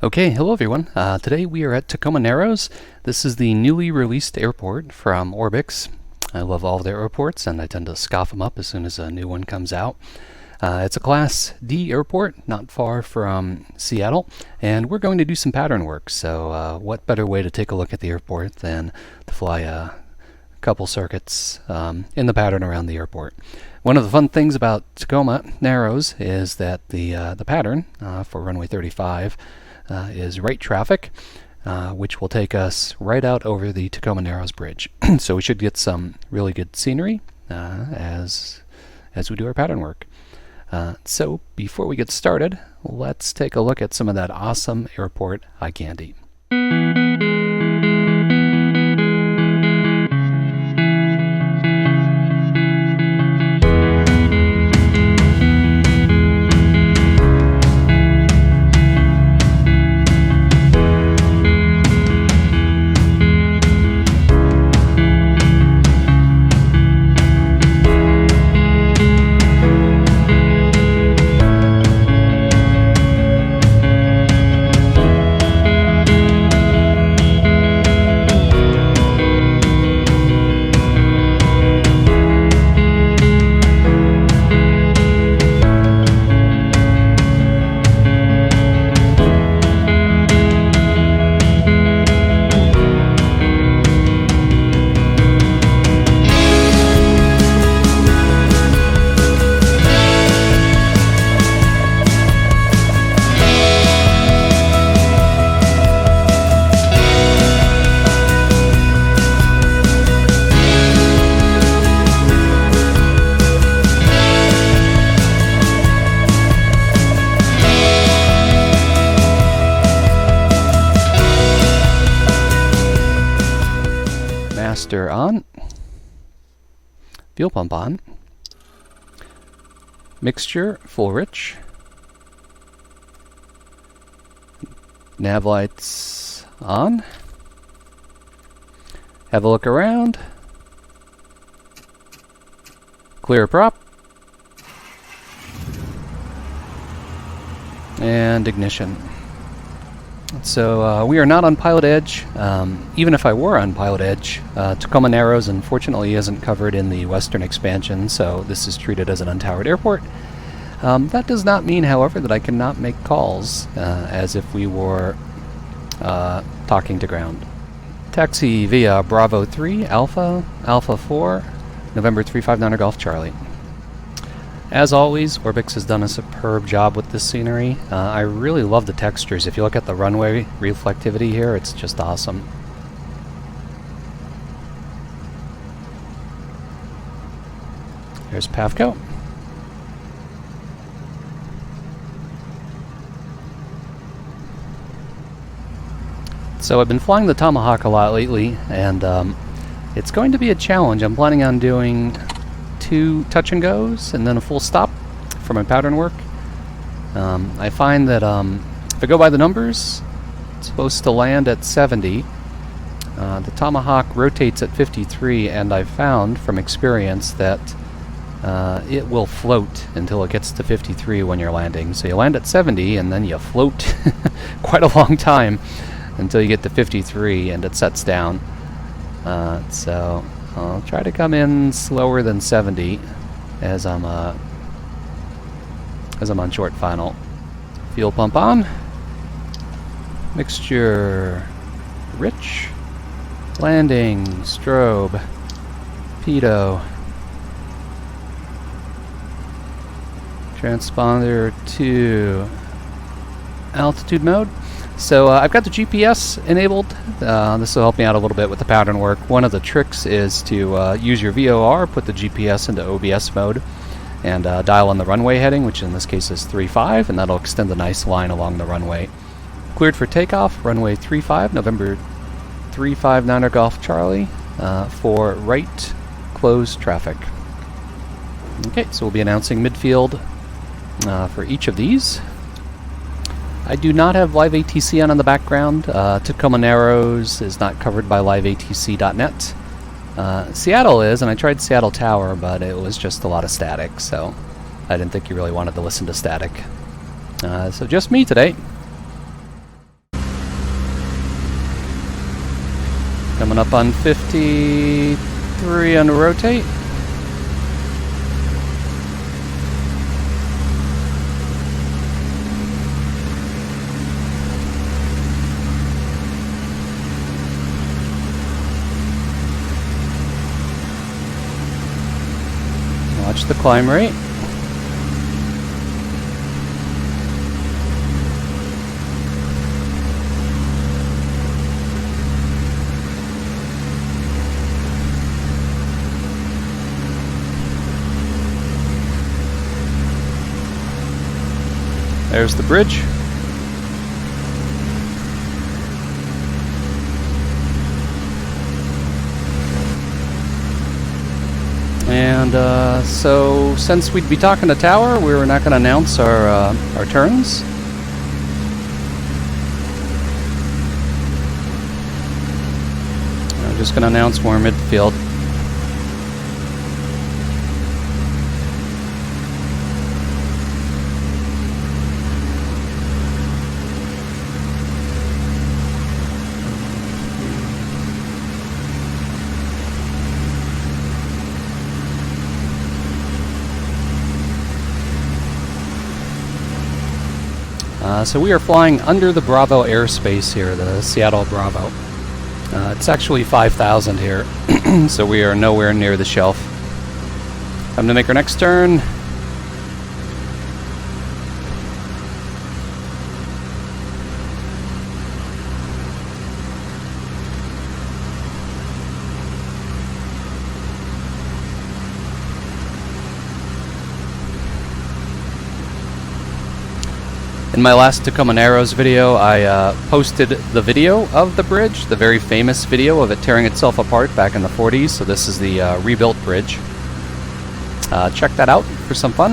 Okay, hello everyone. Today we are at Tacoma Narrows. This is the newly released airport from Orbx. I love all of their airports and I tend to scoff them up as soon as a new one comes out. It's a Class D airport, not far from Seattle, and we're going to do some pattern work. So what better way to take a look at the airport than to fly a couple circuits in the pattern around the airport. One of the fun things about Tacoma Narrows is that the pattern for runway 35 is right traffic, which will take us right out over the Tacoma Narrows Bridge. So we should get some really good scenery as we do our pattern work. So before we get started, let's take a look at some of that awesome airport eye candy. Master on, fuel pump on, mixture full rich, nav lights on, have a look around, clear prop, and ignition. So we are not on Pilot Edge. Even if I were on Pilot Edge, Tacoma Narrows unfortunately isn't covered in the Western expansion, so this is treated as an untowered airport. That does not mean, however, that I cannot make calls as if we were talking to ground. Taxi via Bravo 3, Alpha, Alpha 4, November 359 Golf Charlie. As always, Orbx has done a superb job with this scenery. I really love the textures. If you look at the runway reflectivity here, it's just awesome. There's PAFCO. So I've been flying the Tomahawk a lot lately, and it's going to be a challenge. I'm planning on doing 2 touch and goes and then a full stop for my pattern work. I find that if I go by the numbers, it's supposed to land at 70. The Tomahawk rotates at 53, and I've found from experience that it will float until it gets to 53 when you're landing. So you land at 70 and then you float quite a long time until you get to 53 and it sets down. So I'll try to come in slower than 70 as I'm on short final. Fuel pump on. Mixture rich. Landing, strobe, pitot. Transponder to altitude mode. So I've got the GPS enabled. This will help me out a little bit with the pattern work. One of the tricks is to use your VOR, put the GPS into OBS mode, and dial on the runway heading, which in this case is 35, and that'll extend a nice line along the runway. Cleared for takeoff, runway 35, November 359 Golf Charlie, for right closed traffic. Okay, so we'll be announcing midfield for each of these. I do not have live ATC on in the background. Tacoma Narrows is not covered by liveatc.net. Seattle is, and I tried Seattle Tower, but it was just a lot of static, so I didn't think you really wanted to listen to static. So just me today. Coming up on 53 on the rotate. Watch the climb rate. There's the bridge. And so since we'd be talking to tower, we were not going to announce our turns. I'm just going to announce more midfield. So we are flying under the Bravo airspace here, the Seattle Bravo. It's actually 5,000 here, so we are nowhere near the shelf. Time to make our next turn. In my last Tacoma Narrows video, I posted the video of the bridge, the very famous video of it tearing itself apart back in the 40s, so this is the rebuilt bridge. Check that out for some fun.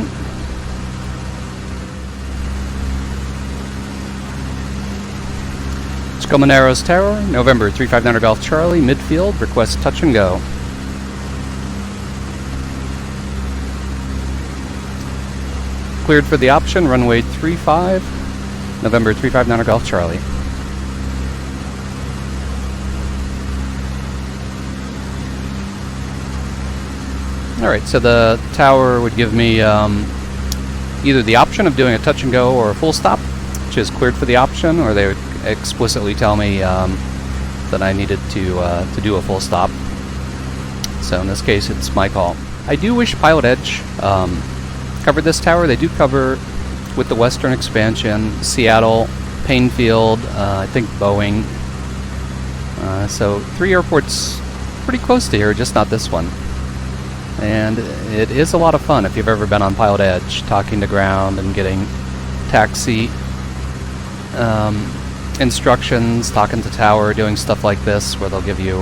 Tacoma Narrows Tower, November 359 Golf Charlie, midfield, request touch and go. Cleared for the option, runway 35, November 359 Golf Charlie. Alright, so the tower would give me either the option of doing a touch and go or a full stop, which is cleared for the option, or they would explicitly tell me that I needed to do a full stop. So in this case, it's my call. I do wish Pilot Edge covered this tower. They do cover, with the Western expansion, Seattle, Painfield, I think Boeing. So 3 airports pretty close to here, just not this one. And it is a lot of fun if you've ever been on Pilot Edge, talking to ground and getting taxi instructions, talking to tower, doing stuff like this where they'll give you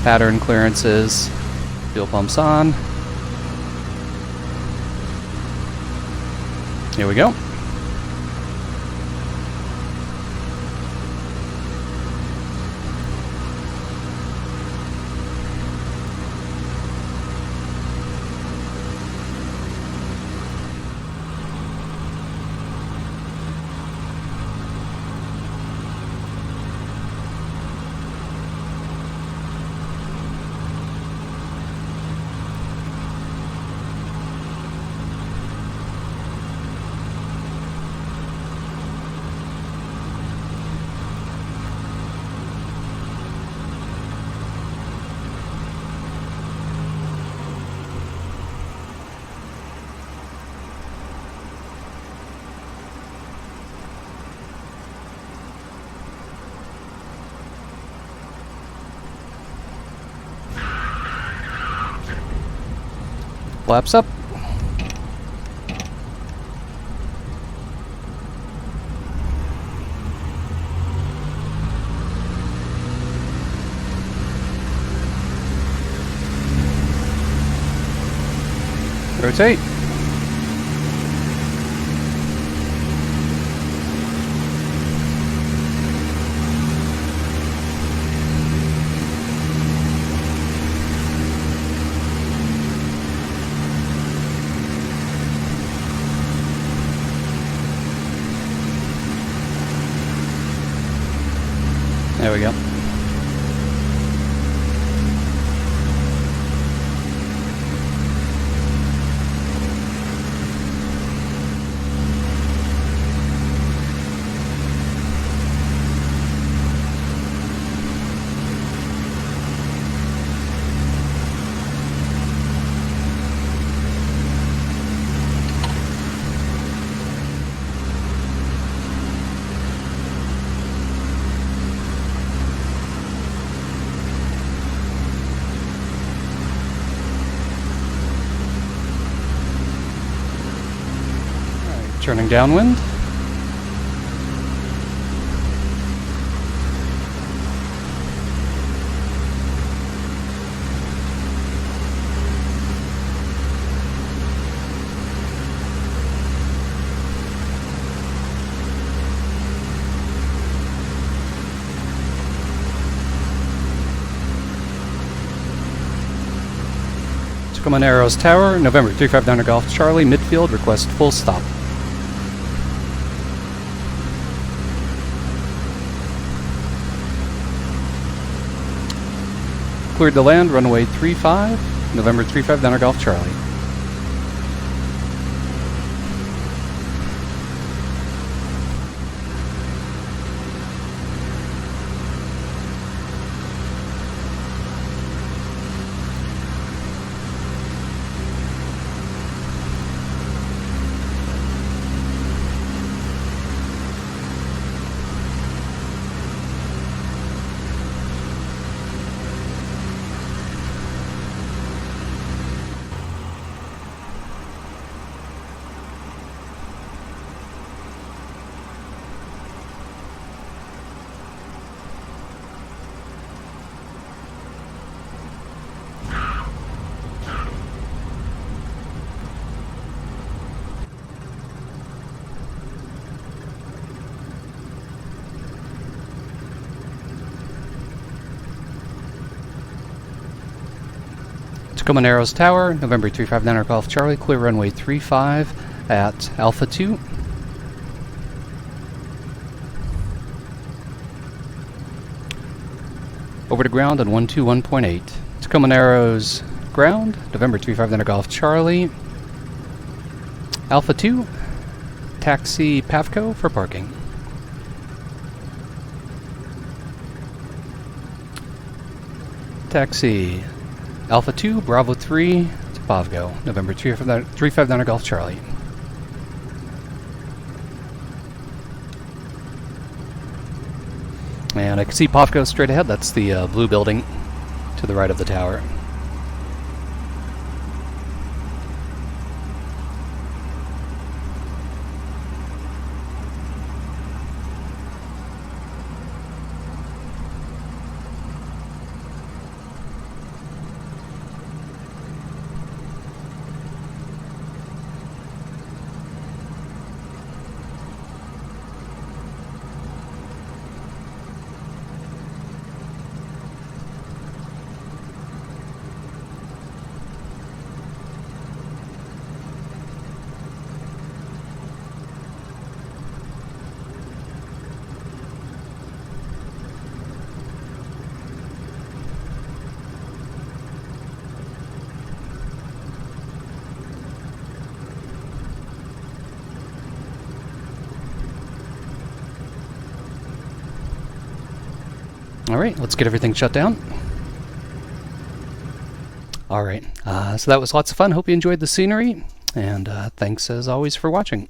pattern clearances. Fuel pumps on. Here we go. Flaps up. Rotate. Turning downwind. Tacoma Narrows Tower, November 359 Golf Charlie, midfield, request full stop. Cleared the land, runway 35, November 359 Golf Charlie. Tacoma Narrows Tower, November 359 Golf Charlie, clear runway 35 at Alpha 2. Over to ground on 121.8. Tacoma Narrows ground, November 359 Golf Charlie, Alpha 2, taxi Pavco for parking. Taxi Alpha 2, Bravo 3 to Pavco, November 359 Golf Charlie. And I can see Pavco straight ahead. That's the blue building to the right of the tower. Alright, let's get everything shut down. Alright, so that was lots of fun. Hope you enjoyed the scenery, and thanks as always for watching.